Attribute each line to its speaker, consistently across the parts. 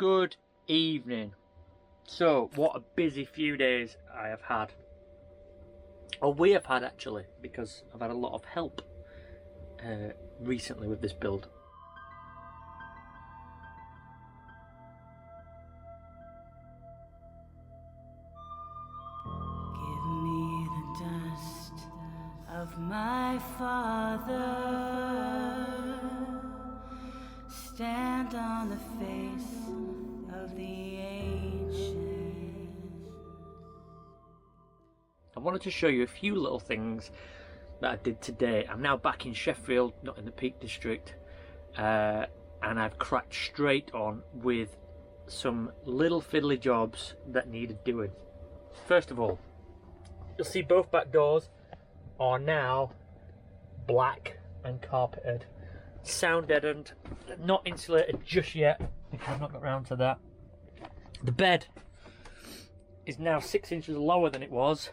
Speaker 1: Good evening. So, what a busy few days I have had. Or we have had, actually, because I've had a lot of help recently with this build.
Speaker 2: Give me the dust of my father. Stand on the face of the ancient.
Speaker 1: I wanted to show you a few little things that I did today. I'm now back in Sheffield, not in the Peak District, and I've cracked straight on with some little fiddly jobs that needed doing. First of all, you'll see both back doors are now black and carpeted, sound deadened, not insulated just yet because I've not got round to that. The bed is now 6 inches lower than it was.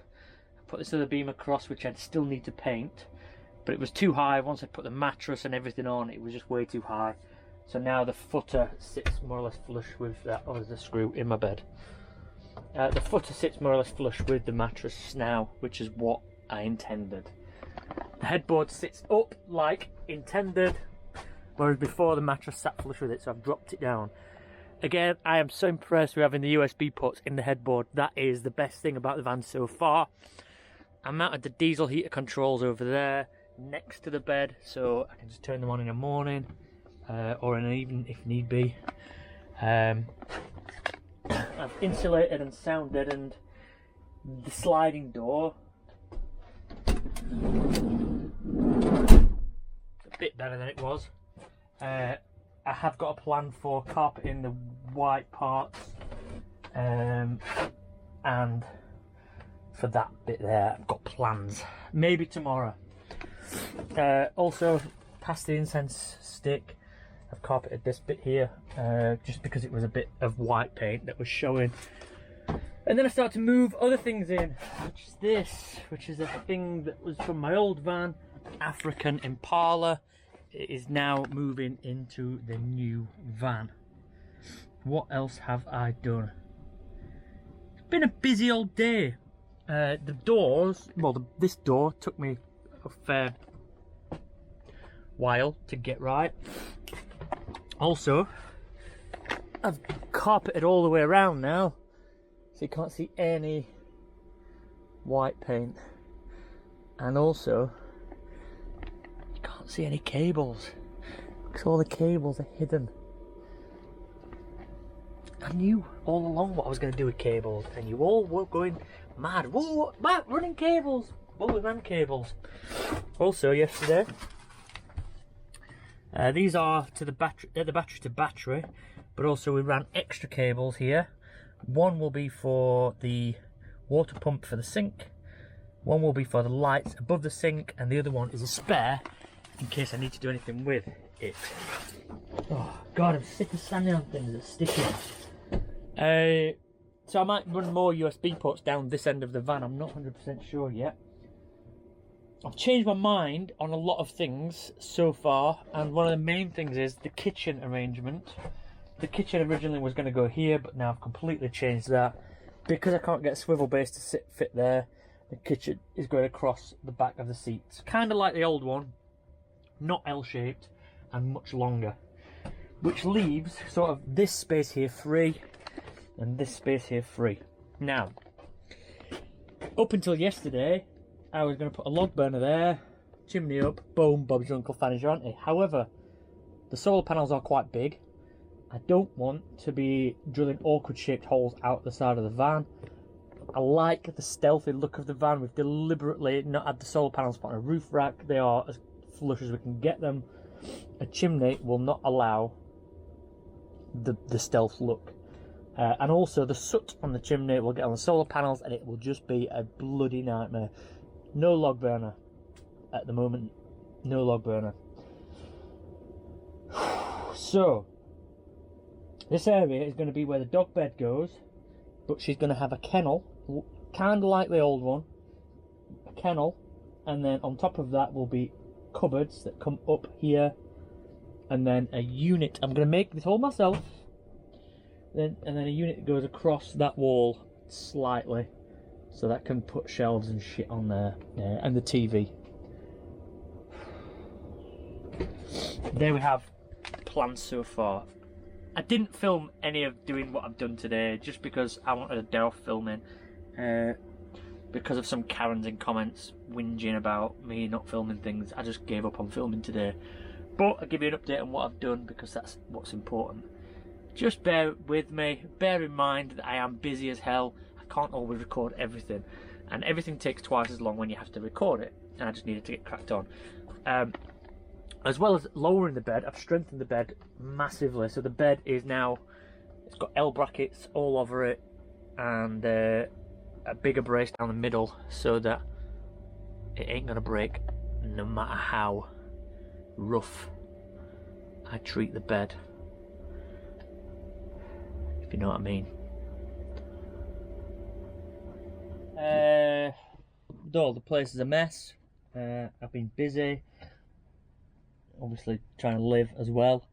Speaker 1: I put this other beam across, which I'd still need to paint, but it was too high. Once I put the mattress and everything on, it was just way too high. So now the footer sits more or less flush with that. Oh, there's a screw in my bed. The footer sits more or less flush with the mattress now, which is what I intended. The headboard sits up like intended, whereas before the mattress sat flush with it, so I've dropped it down. Again, I am so impressed with having the USB ports in the headboard. That is the best thing about the van so far. I mounted the diesel heater controls over there next to the bed, so I can just turn them on in the morning or in an evening if need be. I've insulated and sound deadened the sliding door. It's a bit better than it was. I have got a plan for carpeting the white parts, and for that bit there I've got plans. Maybe tomorrow. Also, past the incense stick, I've carpeted this bit here, just because it was a bit of white paint that was showing. And then I started to move other things in, which is this, which is a thing that was from my old van, African Impala. It is now moving into the new van. What else have I done? It's been a busy old day. The doors, well, this door took me a fair while to get right. Also, I've carpeted all the way around now, so you can't see any white paint. And also, you can't see any cables, because all the cables are hidden. I knew all along what I was going to do with cables, and you all were going mad. Whoa, Matt, running cables! Well, we ran cables. Also, yesterday, these are to the battery, the battery to battery, but also we ran extra cables here. One will be for the water pump for the sink, one will be for the lights above the sink, and the other one is a spare in case I need to do anything with it. Oh god, I'm sick of standing on things that are sticky. So I might run more USB ports down this end of the van. I'm not 100% sure yet. I've changed my mind on a lot of things so far, and one of the main things is the kitchen arrangement. The kitchen originally was going to go here, but now I've completely changed that. Because I can't get a swivel base to fit there, the kitchen is going across the back of the seats. Kind of like the old one, not L-shaped, and much longer. Which leaves sort of this space here free, and this space here free. Now, up until yesterday, I was going to put a log burner there, chimney up, boom, Bob's your uncle, fanny's your auntie. However, the solar panels are quite big. I don't want to be drilling awkward shaped holes out the side of the van. I like the stealthy look of the van. We've deliberately not had the solar panels put on a roof rack. They are as flush as we can get them. A chimney will not allow the stealth look. And also the soot on the chimney will get on the solar panels and it will just be a bloody nightmare. No log burner at the moment. No log burner. So, this area is going to be where the dog bed goes, but she's going to have a kennel, kind of like the old one. A kennel, and then on top of that will be cupboards that come up here, and then a unit. I'm going to make this all myself, and then a unit that goes across that wall slightly, so that can put shelves and shit on there, and the TV. There we have plans so far. I didn't film any of doing what I've done today just because I wanted a day off filming, because of some Karens in comments whinging about me not filming things. I just gave up on filming today, but I'll give you an update on what I've done because that's what's important. Just bear with me, bear in mind that I am busy as hell. I can't always record everything, and everything takes twice as long when you have to record it, and I just needed to get cracked on. As well as lowering the bed, I've strengthened the bed massively. So the bed is now, it's got L brackets all over it, and a bigger brace down the middle, so that it ain't gonna break no matter how rough I treat the bed, if you know what I mean. Though the place is a mess, I've been busy, obviously trying to live as well,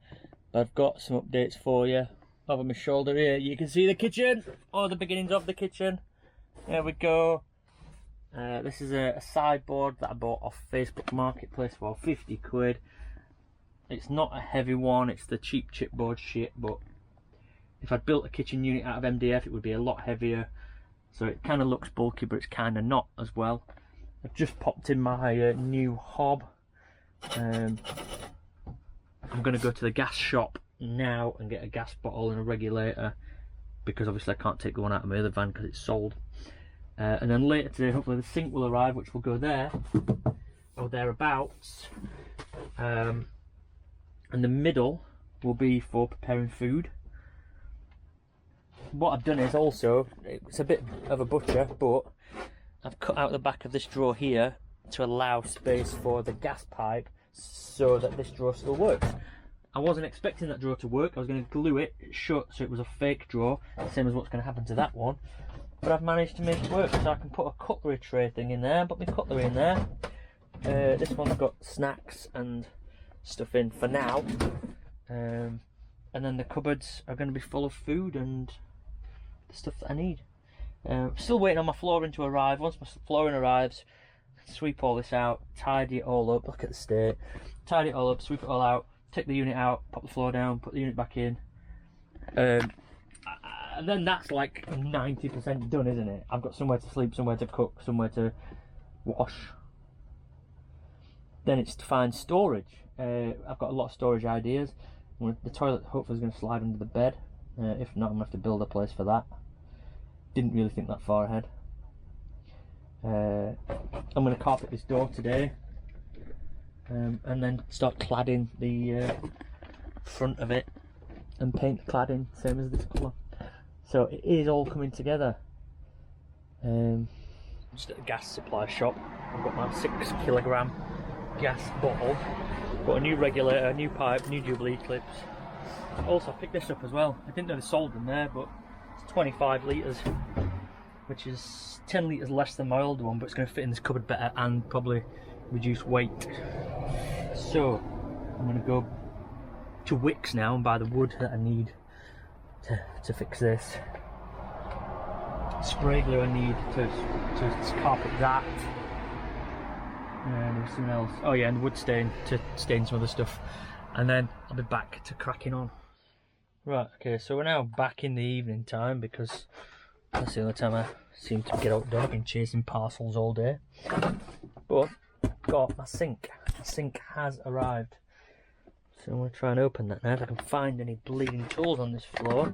Speaker 1: but I've got some updates for you. Over my shoulder here you can see the kitchen, or the beginnings of the kitchen. There we go. This is a sideboard that I bought off Facebook Marketplace for 50 quid. It's not a heavy one, it's the cheap chipboard shit, but if I'd built a kitchen unit out of MDF it would be a lot heavier. So it kind of looks bulky, but it's kind of not as well. I've just popped in my new hob. I'm going to go to the gas shop now and get a gas bottle and a regulator, because obviously I can't take the one out of my other van because it's sold. And then later today hopefully the sink will arrive, which will go there or thereabouts. And the middle will be for preparing food. What I've done is also, it's a bit of a butcher, but I've cut out the back of this drawer here to allow space for the gas pipe, so that this drawer still works. I wasn't expecting that drawer to work. I was going to glue it shut so it was a fake drawer, same as what's going to happen to that one, but I've managed to make it work, so I can put a cutlery tray thing in there, put my cutlery in there. This one's got snacks and stuff in for now, and then the cupboards are going to be full of food and the stuff that I need. Still waiting on my flooring to arrive. Once my flooring arrives, sweep all this out, tidy it all up, look at the state, tidy it all up, sweep it all out, take the unit out, pop the floor down, put the unit back in, and then that's like 90% done, isn't it? I've got somewhere to sleep, somewhere to cook, somewhere to wash. Then it's to find storage. I've got a lot of storage ideas. The toilet hopefully is going to slide under the bed, if not I'm going to have to build a place for that. Didn't really think that far ahead. I'm going to carpet this door today, and then start cladding the front of it and paint the cladding same as this colour. So it is all coming together. Just at the gas supply shop, I've got my 6 kilogram gas bottle, got a new regulator, new pipe, new Jubilee clips. Also I picked this up as well. I didn't know they sold them there, but it's 25 litres, which is 10 litres less than my old one, but it's going to fit in this cupboard better and probably reduce weight. So I'm going to go to Wickes now and buy the wood that I need to fix this. Spray glue I need to carpet that. And there's something else. Oh yeah, and wood stain to stain some other stuff. And then I'll be back to cracking on. Right, okay, so we're now back in the evening time because that's the only time I seem to get outdone. I've been chasing parcels all day. But got my sink. My sink has arrived. So I'm going to try and open that now if I can find any bleeding tools on this floor.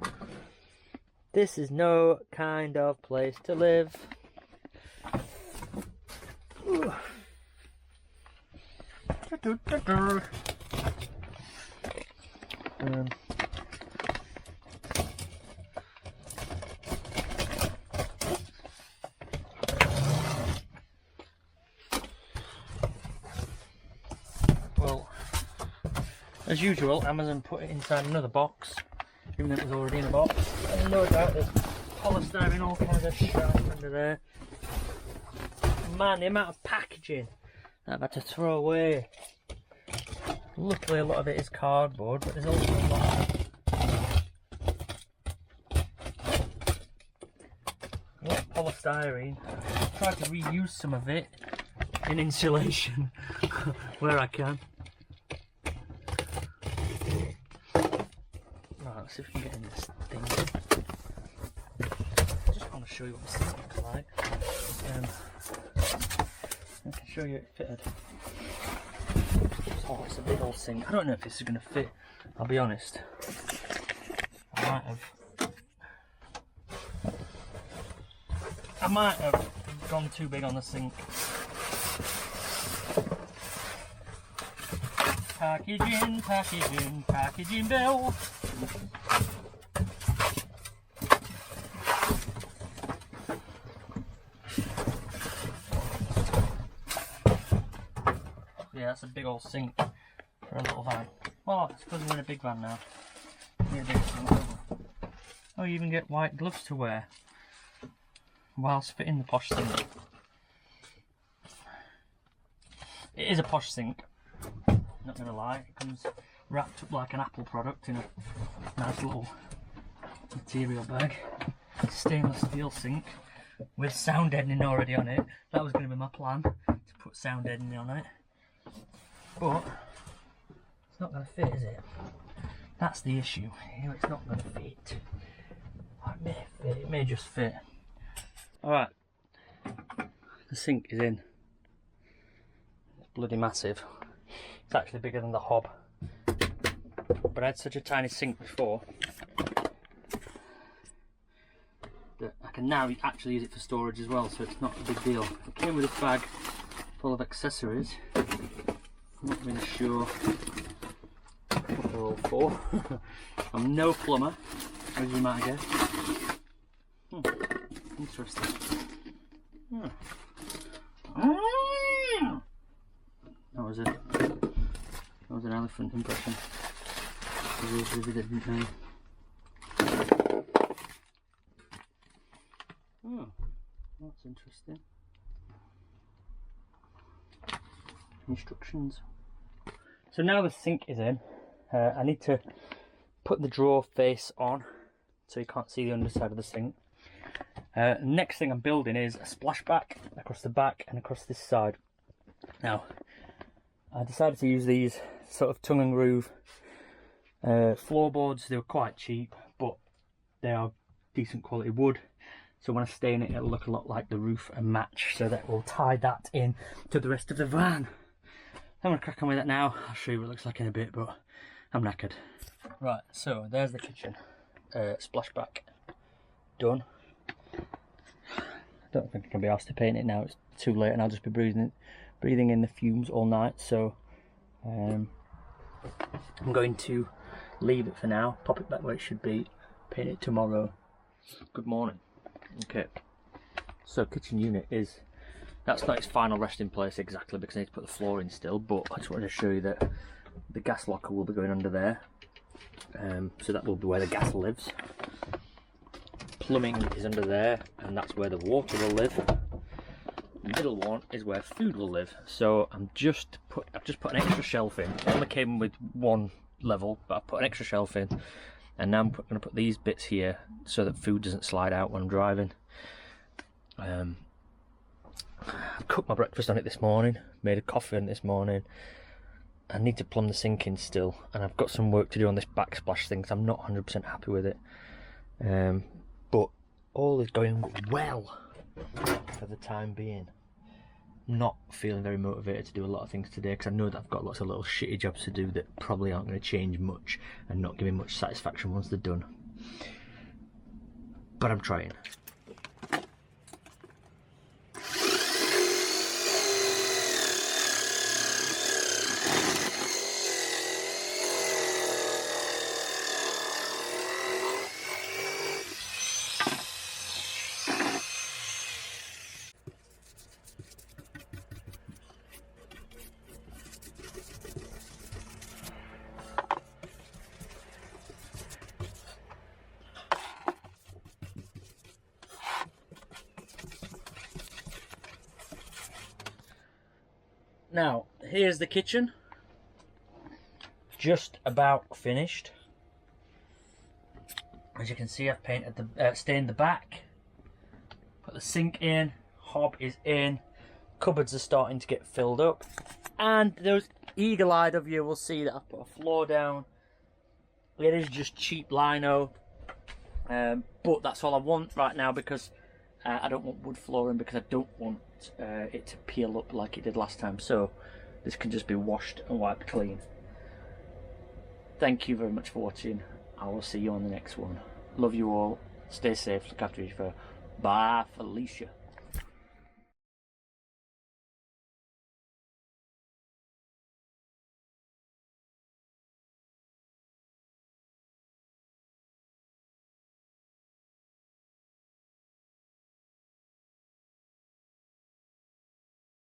Speaker 1: This is no kind of place to live. Well, as usual, Amazon put it inside another box, even though it was already in a box. And no doubt there's polystyrene, all kinds of shit under there. Man, the amount of packaging that I've had to throw away. Luckily a lot of it is cardboard, but there's also a lot of polystyrene. Try to reuse some of it in insulation where I can. Right, let's see if we can get in this thing. I just want to show you what the sink looks like. I can show you it fitted. Oh, it's a big old sink. I don't know if this is going to fit, I'll be honest. I might have gone too big on the sink. Packaging, packaging, packaging bill. Yeah, that's a big old sink for a little van. Oh, I suppose we're in a big van now. Oh, you even get white gloves to wear whilst fitting the posh sink. It is a posh sink, not gonna lie. It comes wrapped up like an Apple product in a nice little material bag. Stainless steel sink with sound deadening already on it. That was going to be my plan, to put sound deadening on it. But it's not going to fit, is it? That's the issue. Here it's not going to fit. It may fit, it may just fit. Alright, the sink is in. It's bloody massive. It's actually bigger than the hob. But I had such a tiny sink before that I can now actually use it for storage as well, so it's not a big deal. It came with a bag full of accessories. I'm not really sure what they're all for. I'm no plumber, as you might guess. Interesting. That was an elephant impression. I really didn't know. Oh, that's interesting. Instructions. So now the sink is in, I need to put the drawer face on so you can't see the underside of the sink. Next thing I'm building is a splashback across the back and across this side. Now, I decided to use these sort of tongue and groove floorboards. They were quite cheap, but they are decent quality wood. So when I stain it, it'll look a lot like the roof and match, so that will tie that in to the rest of the van. I'm going to crack on with it now. I'll show you what it looks like in a bit, but I'm knackered. Right, so there's the kitchen. Splashback done. I don't think I can be asked to paint it now. It's too late and I'll just be breathing in the fumes all night. So I'm going to leave it for now, pop it back where it should be, paint it tomorrow. Good morning. Okay, so kitchen unit that's not its final resting place exactly because I need to put the floor in still, but I just wanted to show you that the gas locker will be going under there. So that will be where the gas lives. Plumbing is under there, and that's where the water will live. The middle one is where food will live. So I've just put an extra shelf in. It only came with one level, but I put an extra shelf in, and now I'm going to put these bits here so that food doesn't slide out when I'm driving. I cooked my breakfast on it this morning, made a coffee on it this morning. I need to plumb the sink in still, and I've got some work to do on this backsplash thing because I'm not 100% happy with it. But all is going well for the time being. Not feeling very motivated to do a lot of things today because I know that I've got lots of little shitty jobs to do that probably aren't going to change much and not give me much satisfaction once they're done. But I'm trying. Now, here's the kitchen, just about finished. As you can see, I've painted stained the back, Got the sink in, hob is in, cupboards are starting to get filled up, and those eagle-eyed of you will see that I've put a floor down. It is just cheap lino, but that's all I want right now because I don't want wood flooring, because I don't want it to peel up like it did last time. So this can just be washed and wiped clean. Thank you very much for watching. I will see you on the next one. Love you all. Stay safe. Look after each other. Bye, Felicia.